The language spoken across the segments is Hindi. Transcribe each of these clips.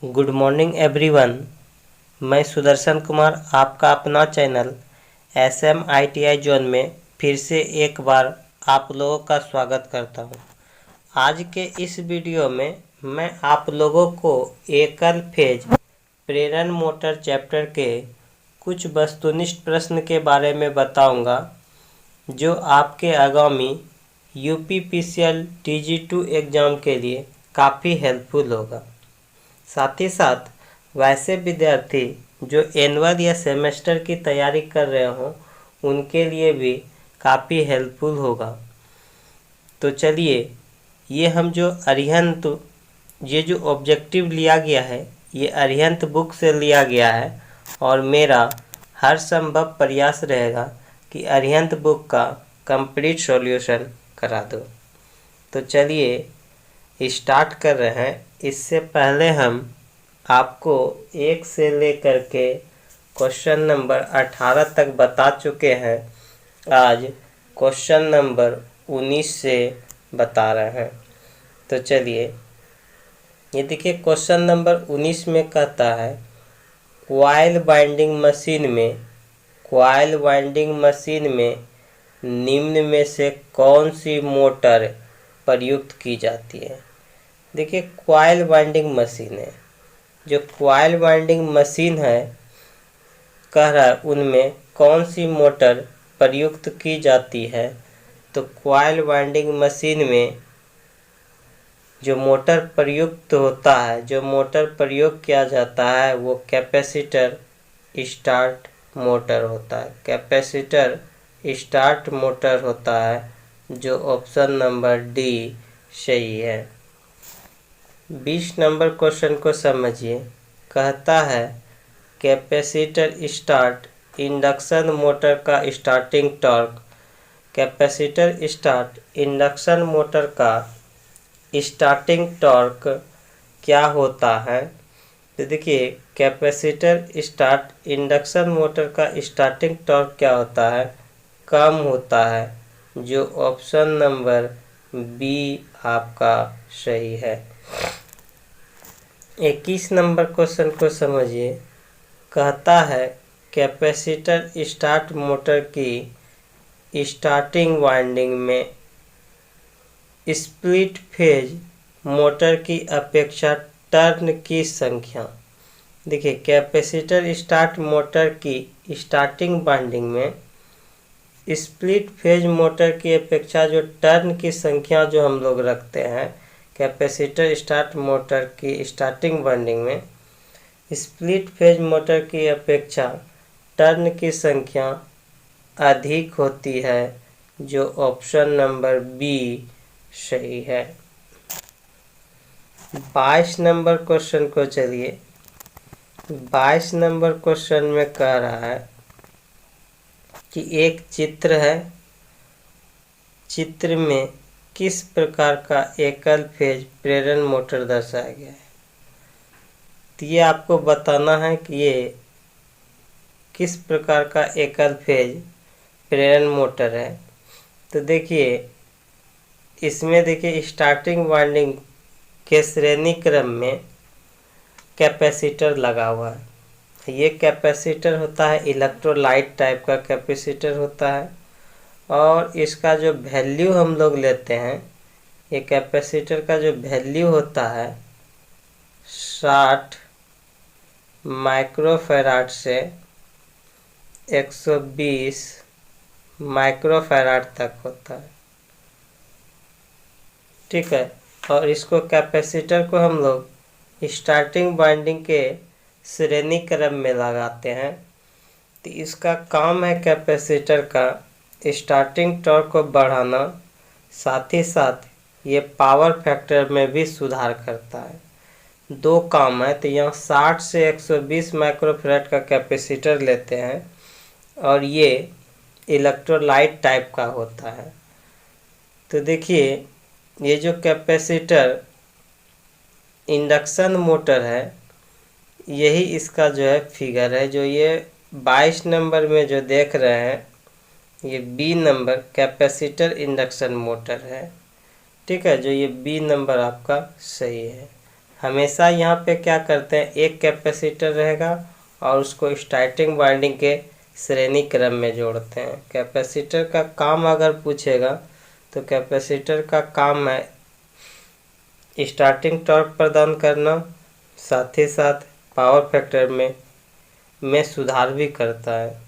Good morning everyone. मैं सुदर्शन कुमार आपका अपना चैनल SMITI जोन में फिर से एक बार आप लोगों का स्वागत करता हूं। आज के इस वीडियो में मैं आप लोगों को एकल फेज प्रेरण मोटर चैप्टर के कुछ वस्तुनिष्ठ प्रश्न के बारे में बताऊंगा, जो आपके आगामी UPPCL TG2 एग्ज़ाम के लिए काफ़ी हेल्पफुल होगा। साथ ही साथ वैसे विद्यार्थी जो एनुअल या सेमेस्टर की तैयारी कर रहे हों, उनके लिए भी काफ़ी हेल्पफुल होगा। तो चलिए, ये हम जो अरिहंत ये जो ऑब्जेक्टिव लिया गया है, ये अरिहंत बुक से लिया गया है और मेरा हर संभव प्रयास रहेगा कि अरिहंत बुक का कंप्लीट सॉल्यूशन करा दो। तो चलिए स्टार्ट कर रहे हैं। इससे पहले हम आपको 1 से लेकर के क्वेश्चन नंबर 18 तक बता चुके हैं। आज क्वेश्चन नंबर 19 से बता रहे हैं। तो चलिए, ये देखिए क्वेश्चन नंबर 19 में कहता है कॉइल वाइंडिंग मशीन में निम्न में से कौन सी मोटर प्रयुक्त की जाती है। देखिए कॉइल वाइंडिंग मशीन है, जो कॉइल वाइंडिंग मशीन है कह रहा है उनमें कौन सी मोटर प्रयुक्त की जाती है। तो कॉइल वाइंडिंग मशीन में जो मोटर प्रयुक्त होता है, जो मोटर प्रयोग किया जाता है, वो कैपेसिटर स्टार्ट मोटर होता है। कैपेसिटर स्टार्ट मोटर होता है, जो ऑप्शन नंबर डी सही है। 20 नंबर क्वेश्चन को समझिए। कहता है कैपेसिटर स्टार्ट इंडक्शन मोटर का starting torque. Capacitor start induction motor का स्टार्टिंग टॉर्क क्या होता है। तो देखिए कैपेसिटर स्टार्ट इंडक्शन मोटर का स्टार्टिंग टॉर्क क्या होता है, कम होता है, जो ऑप्शन नंबर बी आपका सही है। 21 नंबर क्वेश्चन को समझिए। कहता है कैपेसिटर स्टार्ट मोटर की स्टार्टिंग वाइंडिंग में स्प्लिट फेज मोटर की अपेक्षा टर्न की संख्या। देखिए कैपेसिटर स्टार्ट मोटर की स्टार्टिंग वाइंडिंग में स्प्लिट फेज मोटर की अपेक्षा जो टर्न की संख्या जो हम लोग रखते हैं, कैपेसिटर स्टार्ट मोटर की स्टार्टिंग वाइंडिंग में स्प्लिट फेज मोटर की अपेक्षा टर्न की संख्या अधिक होती है, जो ऑप्शन नंबर बी सही है। 22 नंबर क्वेश्चन को चलिए। 22 नंबर क्वेश्चन में कह रहा है कि एक चित्र है, चित्र में किस प्रकार का एकल फेज प्रेरण मोटर दर्शाया गया है। तो ये आपको बताना है कि ये किस प्रकार का एकल फेज प्रेरण मोटर है। तो देखिए इसमें देखिए स्टार्टिंग वाइंडिंग के श्रेणी क्रम में कैपेसिटर लगा हुआ है। ये कैपेसिटर होता है इलेक्ट्रोलाइट टाइप का कैपेसिटर होता है, और इसका जो वैल्यू हम लोग लेते हैं, ये कैपेसिटर का जो वैल्यू होता है 60 माइक्रोफैराड से 120 माइक्रोफैराड तक होता है। ठीक है, और इसको कैपेसिटर को हम लोग स्टार्टिंग वाइंडिंग के श्रेणी क्रम में लगाते हैं। तो इसका काम है कैपेसिटर का स्टार्टिंग टॉर्क को बढ़ाना, साथ ही साथ ये पावर फैक्टर में भी सुधार करता है। दो काम है। तो यहाँ 60 से 120 माइक्रोफैराड का कैपेसिटर लेते हैं, और ये इलेक्ट्रोलाइट टाइप का होता है। तो देखिए ये जो कैपेसिटर इंडक्शन मोटर है, यही इसका जो है फिगर है, जो ये 22 नंबर में जो देख रहे हैं, ये B number capacitor induction motor है। ठीक है, जो ये बी नंबर आपका सही है। हमेशा यहाँ पे क्या करते हैं, एक कैपेसिटर रहेगा और उसको स्टार्टिंग वाइंडिंग के श्रेणी क्रम में जोड़ते हैं। कैपेसिटर का काम अगर पूछेगा तो कैपेसिटर का काम है स्टार्टिंग टॉर्क प्रदान करना, साथ ही साथ पावर फैक्टर में सुधार भी करता है।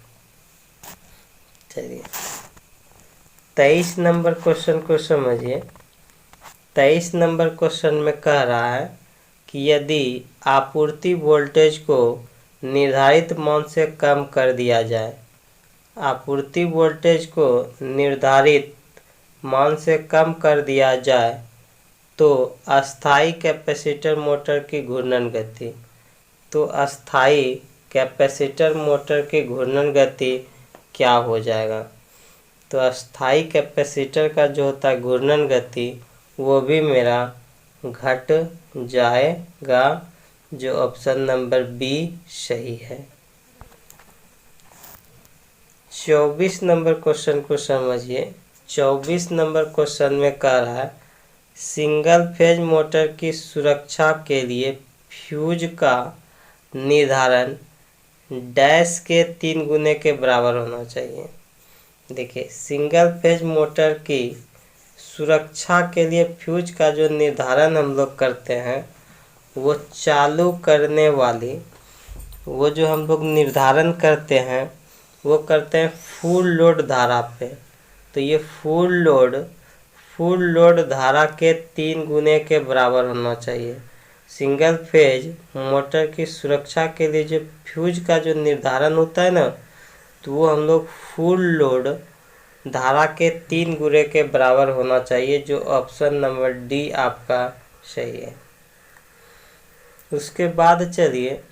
चलिए 23 नंबर क्वेश्चन को समझिए। 23 नंबर क्वेश्चन में कह रहा है कि यदि आपूर्ति वोल्टेज को निर्धारित मान से कम कर दिया जाए, आपूर्ति वोल्टेज को निर्धारित मान से कम कर दिया जाए तो अस्थायी कैपेसिटर मोटर की घूर्णन गति, तो अस्थायी कैपेसिटर मोटर की घूर्णन गति क्या हो जाएगा। तो अस्थायी कैपेसिटर का जो होता है घूर्णन गति वो भी मेरा घट जाएगा, जो ऑप्शन नंबर बी सही है। 24 नंबर क्वेश्चन को समझिए। 24 नंबर क्वेश्चन में कह रहा है सिंगल फेज मोटर की सुरक्षा के लिए फ्यूज का निर्धारण डैश के 3 गुने के बराबर होना चाहिए। देखिए सिंगल फेज मोटर की सुरक्षा के लिए फ्यूज का जो निर्धारण हम लोग करते हैं वो चालू करने वाली, वो जो हम लोग निर्धारण करते हैं वो करते हैं फुल लोड धारा पे। तो ये फुल लोड धारा के 3 गुने के बराबर होना चाहिए। सिंगल फेज मोटर की सुरक्षा के लिए जो फ्यूज का जो निर्धारण होता है ना, तो वो हम लोग फुल लोड धारा के 3 गुने के बराबर होना चाहिए, जो ऑप्शन नंबर डी आपका सही है। उसके बाद चलिए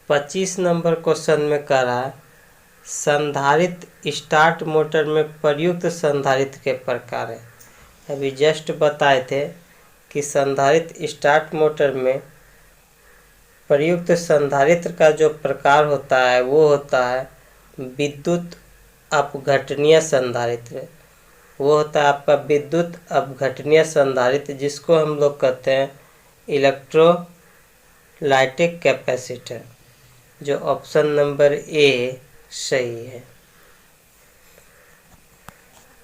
25 नंबर क्वेश्चन में कह रहा है संधारित्र स्टार्ट मोटर में प्रयुक्त संधारित्र के प्रकार है। अभी जस्ट बताए थे कि संधारित्र स्टार्ट मोटर में प्रयुक्त संधारित्र का जो प्रकार होता है वो होता है विद्युत अपघटनीय संधारित्र। वो होता है आपका विद्युत अपघटनीय संधारित्र, जिसको हम लोग कहते हैं इलेक्ट्रोलाइटिक कैपेसिटर, जो ऑप्शन नंबर ए सही है।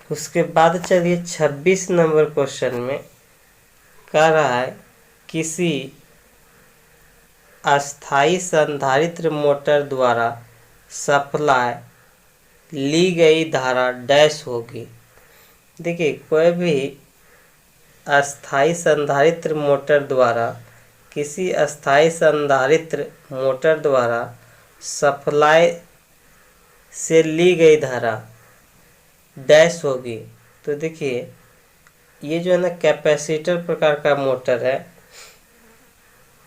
उसके बाद चलिए 26 नंबर क्वेश्चन में कह रहा है किसी अस्थायी संधारित्र मोटर द्वारा सप्लाई ली गई धारा डैश होगी। देखिए कोई भी अस्थायी संधारित्र मोटर द्वारा, किसी अस्थायी संधारित्र मोटर द्वारा सप्लाई से ली गई धारा डैश होगी। तो देखिए ये जो है ना कैपेसिटर प्रकार का मोटर है,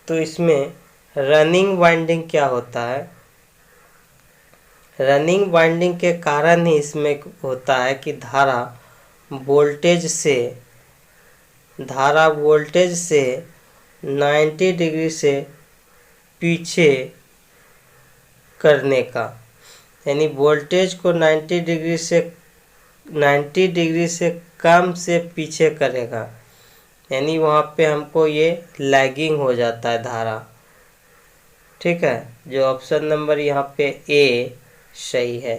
तो इसमें रनिंग वाइंडिंग क्या होता है, रनिंग वाइंडिंग के कारण ही इसमें होता है कि धारा वोल्टेज से 90 डिग्री से पीछे करने का, यानी वोल्टेज को 90 डिग्री से कम से पीछे करेगा, यानी वहाँ पे हमको ये लैगिंग हो जाता है धारा। ठीक है, जो ऑप्शन नंबर यहाँ पे ए सही है।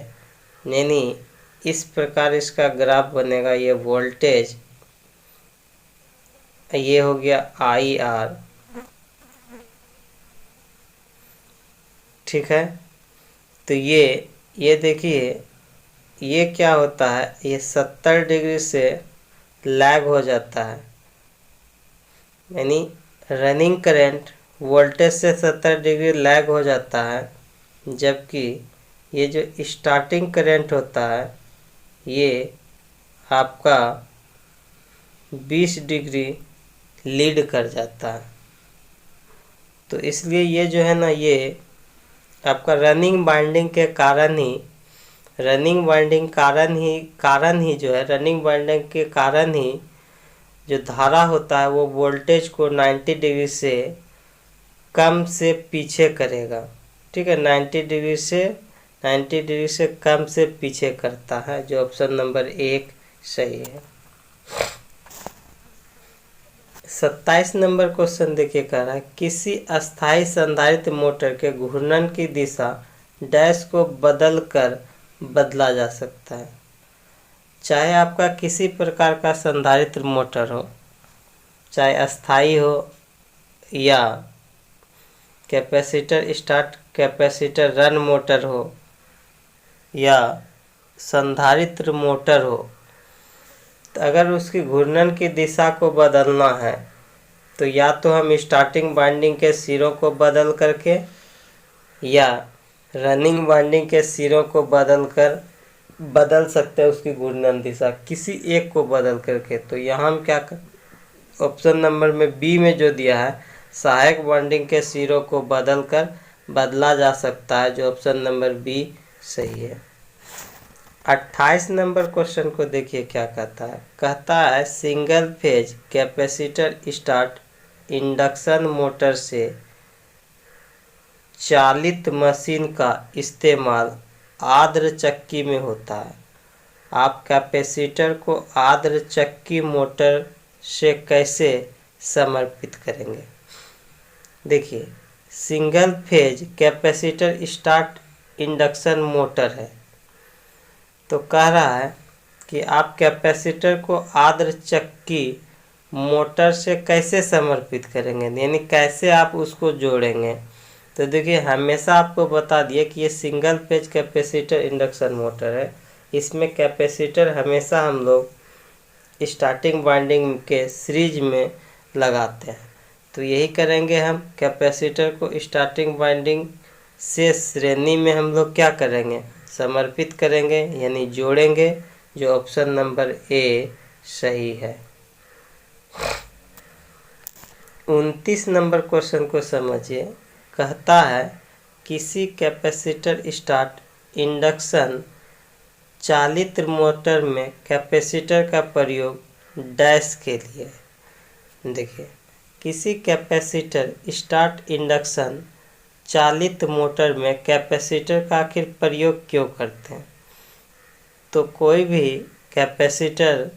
यानी इस प्रकार इसका ग्राफ बनेगा। ये वोल्टेज, ये हो गया आई आर, ठीक है। तो ये देखिए ये क्या होता है, ये 70 डिग्री से लैग हो जाता है, यानी रनिंग करंट वोल्टेज से 70 डिग्री लैग हो जाता है, जबकि ये जो स्टार्टिंग करंट होता है ये आपका 20 डिग्री लीड कर जाता है। तो इसलिए ये जो है ना, ये आपका रनिंग वाइंडिंग के कारण ही जो धारा होता है वो वोल्टेज को 90 डिग्री से कम से पीछे करेगा। ठीक है, 90 डिग्री से कम से पीछे करता है, जो ऑप्शन नंबर 1 सही है। 27 नंबर क्वेश्चन देखिए, कह रहा है किसी अस्थायी संधारित्र मोटर के घूर्णन की दिशा डैश को बदल कर बदला जा सकता है। चाहे आपका किसी प्रकार का संधारित्र मोटर हो, चाहे अस्थाई हो या capacitor start capacitor run motor हो या संधारित्र मोटर हो, तो अगर उसकी घूर्णन की दिशा को बदलना है तो या तो हम स्टार्टिंग वाइंडिंग के सिरों को बदल करके या रनिंग वाइंडिंग के सिरों को बदल सकते हैं उसकी घूर्णन दिशा, किसी एक को बदल करके। तो यहाँ हम क्या ऑप्शन नंबर में बी में जो दिया है, सहायक वाइंडिंग के सिरों को बदला जा सकता है, जो ऑप्शन नंबर बी सही है। 28 नंबर क्वेश्चन को देखिए क्या कहता है single phase capacitor start induction motor से चालित मशीन का इस्तेमाल आर्द्र चक्की में होता है। आप कैपेसिटर को आर्द्र चक्की मोटर से कैसे समर्पित करेंगे? देखिए, single phase capacitor start induction motor है, तो कह रहा है कि आप कैपेसिटर को आर्द्र चक्की मोटर से कैसे समर्पित करेंगे, यानी कैसे आप उसको जोड़ेंगे। तो देखिए, हमेशा आपको बता दिए कि ये single phase capacitor induction motor है। इसमें कैपेसिटर हमेशा हम लोग स्टार्टिंग वाइंडिंग के सीरीज में लगाते हैं, तो यही करेंगे हम। कैपेसिटर को स्टार्टिंग वाइंडिंग से श्रेणी में हम लोग क्या करेंगे, समर्पित करेंगे, यानी जोड़ेंगे, जो ऑप्शन नंबर ए सही है। 29 नंबर क्वेश्चन को समझिए, कहता है किसी कैपेसिटर स्टार्ट इंडक्शन चालित मोटर में कैपेसिटर का प्रयोग डैश के लिए। देखिए, किसी कैपेसिटर स्टार्ट इंडक्शन चालित मोटर में कैपेसिटर का आखिर प्रयोग क्यों करते हैं? तो कोई भी कैपेसिटर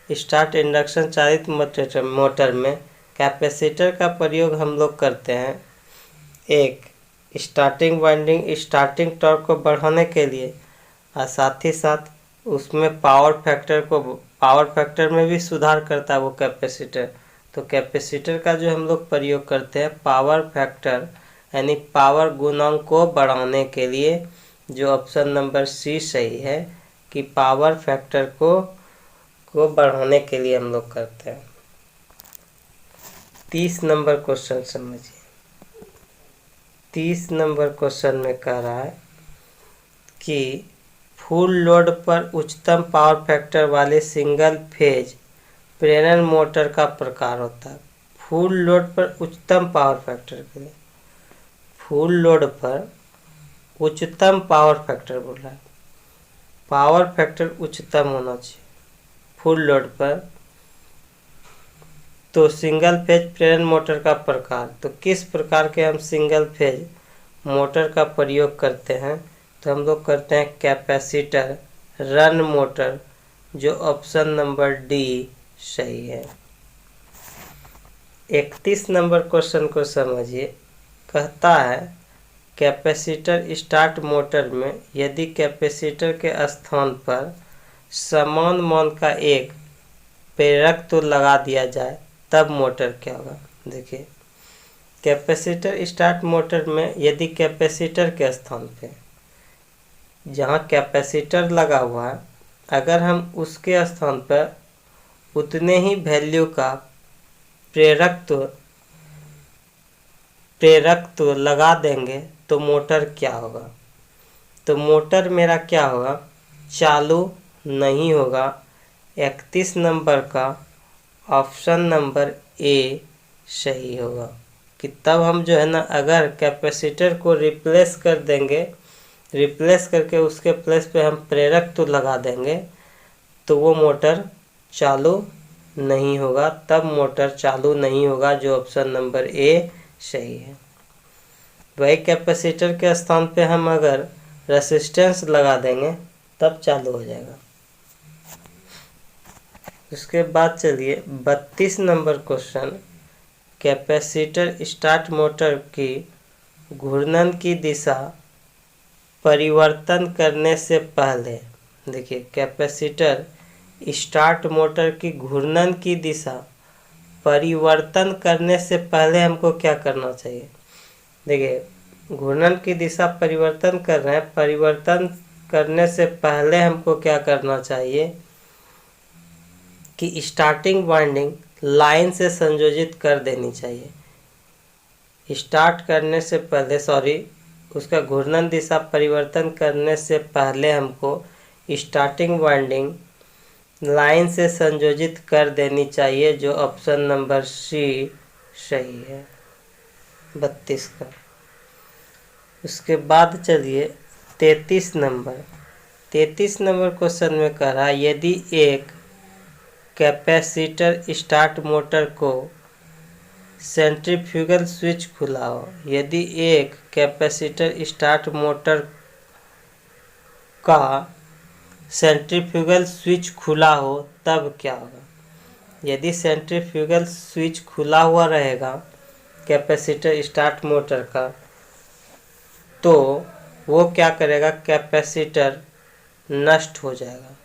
स्टार्ट इंडक्शन चालित मोटर में कैपेसिटर का प्रयोग हम लोग करते हैं, एक स्टार्टिंग वाइंडिंग स्टार्टिंग टॉर्क को बढ़ाने के लिए, और साथ ही साथ उसमें पावर फैक्टर में भी सुधार करता है वो कैपेसिटर। तो कैपेसिटर का जो हम लोग प्रयोग करते हैं पावर फैक्टर यानी पावर गुणांक को बढ़ाने के लिए, जो ऑप्शन नंबर सी सही है कि पावर फैक्टर को बढ़ाने के लिए हम लोग करते हैं। 30 नंबर क्वेश्चन समझिए। 30 नंबर क्वेश्चन में कह रहा है कि फुल लोड पर उच्चतम पावर फैक्टर वाले सिंगल फेज प्रेरण मोटर का प्रकार होता है। फुल लोड पर उच्चतम पावर फैक्टर के लिए, फुल लोड पर उच्चतम पावर फैक्टर बोल रहा है, पावर फैक्टर उच्चतम होना चाहिए फुल लोड पर। तो सिंगल फेज प्रेरण मोटर का प्रकार, तो किस प्रकार के हम सिंगल फेज मोटर का प्रयोग करते हैं? तो हम लोग करते हैं कैपेसिटर रन मोटर, जो ऑप्शन नंबर डी सही है। 31 नंबर क्वेश्चन को समझिए, कहता है कैपेसिटर स्टार्ट मोटर में यदि कैपेसिटर के स्थान पर समान मान का एक प्रेरक तो लगा दिया जाए तब मोटर क्या होगा? देखिए, कैपेसिटर स्टार्ट मोटर में यदि कैपेसिटर के स्थान पे जहाँ कैपेसिटर लगा हुआ है, अगर हम उसके स्थान पर उतने ही वैल्यू का प्रेरक तो लगा देंगे तो मोटर क्या होगा? तो मोटर मेरा क्या होगा? चालू नहीं होगा। 31 नंबर का ऑप्शन नंबर ए सही होगा कि तब हम जो है ना, अगर कैपेसिटर को रिप्लेस कर देंगे, रिप्लेस करके उसके प्लेस पे हम प्रेरक तो लगा देंगे, तो वो मोटर चालू नहीं होगा, तब मोटर चालू नहीं होगा, जो ऑप्शन नंबर ए सही है। वही कैपेसिटर के स्थान पे हम अगर रेसिस्टेंस लगा देंगे तब चालू हो जाएगा। उसके बाद चलिए 32 number question, capacitor start motor की घूर्णन की दिशा परिवर्तन करने से पहले, देखिए कैपेसिटर स्टार्ट मोटर की घूर्णन की दिशा परिवर्तन करने से पहले हमको क्या करना चाहिए। देखिए घूर्णन की दिशा परिवर्तन कर रहे हैं, परिवर्तन करने से पहले हमको क्या करना चाहिए कि स्टार्टिंग वाइंडिंग लाइन से संयोजित कर देनी चाहिए। स्टार्ट करने से पहले उसका घूर्णन दिशा परिवर्तन करने से पहले हमको स्टार्टिंग वाइंडिंग लाइन से संयोजित कर देनी चाहिए, जो ऑप्शन नंबर सी सही है 32 का। उसके बाद चलिए 33 नंबर क्वेश्चन में कह रहा है यदि एक कैपेसिटर स्टार्ट मोटर को सेंट्रीफ्यूगल स्विच खुला हो, यदि एक कैपेसिटर स्टार्ट मोटर का सेंट्रीफ्यूगल स्विच खुला हो तब क्या होगा। यदि सेंट्रीफ्यूगल स्विच खुला हुआ रहेगा कैपेसिटर स्टार्ट मोटर का, तो वो क्या करेगा, कैपेसिटर नष्ट हो जाएगा।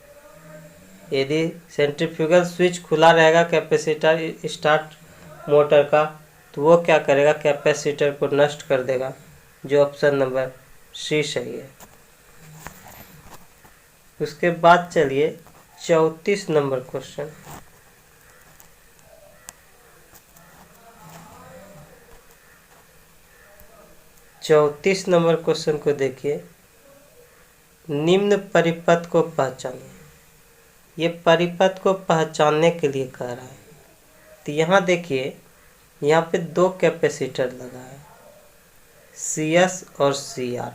यदि सेंट्रीफ्यूगल स्विच खुला रहेगा कैपेसिटर स्टार्ट मोटर का, तो वो क्या करेगा, कैपेसिटर को नष्ट कर देगा, जो ऑप्शन नंबर सी सही है। उसके बाद चलिए 34 नंबर क्वेश्चन, को देखिए, निम्न परिपथ को पहचानिए। ये परिपथ को पहचानने के लिए कह रहा है। तो यहाँ देखिए, यहाँ पे दो कैपेसिटर लगा है, CS और CR,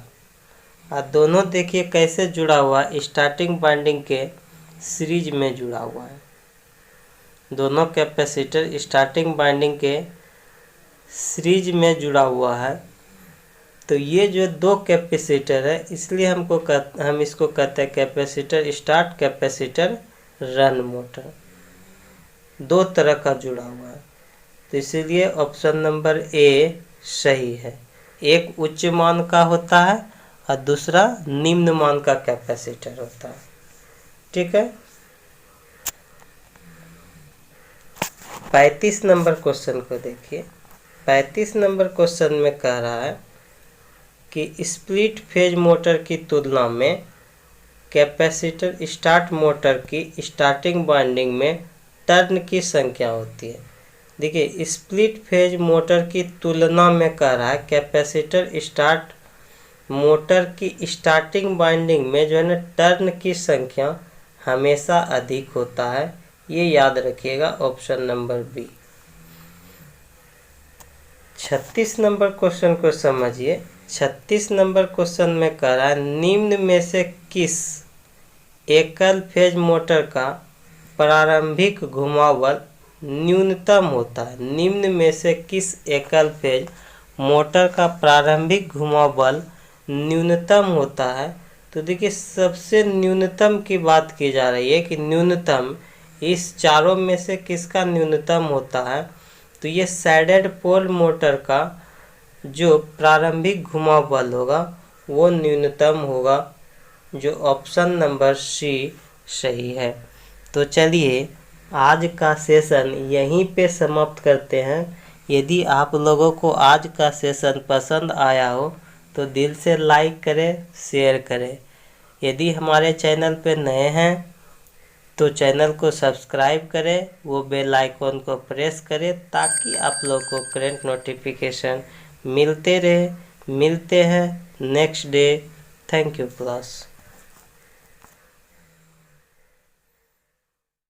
और दोनों देखिए कैसे जुड़ा हुआ है, स्टार्टिंग वाइंडिंग के सीरीज में जुड़ा हुआ है। दोनों कैपेसिटर स्टार्टिंग वाइंडिंग के सीरीज में जुड़ा हुआ है। तो ये जो दो कैपेसिटर है, इसलिए हम इसको कहते हैं capacitor start, capacitor run motor. दो तरह का जुड़ा हुआ है, तो इसीलिए ऑप्शन नंबर ए सही है। एक उच्च मान का होता है और दूसरा निम्न मान का कैपेसिटर होता है। ठीक है। 35 नंबर क्वेश्चन को देखिए। 35 नंबर क्वेश्चन में कह रहा है कि स्प्लिट फेज मोटर की तुलना में कैपेसिटर स्टार्ट मोटर की स्टार्टिंग वाइंडिंग में टर्न की संख्या होती है। देखिए स्प्लिट फेज मोटर की तुलना में कह रहा है कैपेसिटर स्टार्ट मोटर की स्टार्टिंग वाइंडिंग में जो है ना, टर्न की संख्या हमेशा अधिक होता है। ये याद रखिएगा, option number B. 36 number question को समझिए। 36 नंबर क्वेश्चन में कह रहा है निम्न में से किस एकल फेज मोटर का प्रारंभिक घुमाव बल न्यूनतम होता है। निम्न में से किस एकल फेज मोटर का प्रारंभिक घुमाव बल न्यूनतम होता है। तो देखिए सबसे न्यूनतम की बात की जा रही है कि न्यूनतम इस चारों में से किसका न्यूनतम होता है। तो ये सैडेड पोल मोटर का जो प्रारंभिक घुमाव बल होगा वो न्यूनतम होगा, जो ऑप्शन नंबर सी सही है। तो चलिए आज का सेशन यहीं पे समाप्त करते हैं। यदि आप लोगों को आज का सेशन पसंद आया हो तो दिल से लाइक करें, शेयर करें। यदि हमारे चैनल पे नए हैं तो चैनल को सब्सक्राइब करें, वो बेल आइकॉन को प्रेस करें ताकि आप लोग को करंट नोटिफिकेशन मिलते रहे। मिलते हैं next day. Thank you class.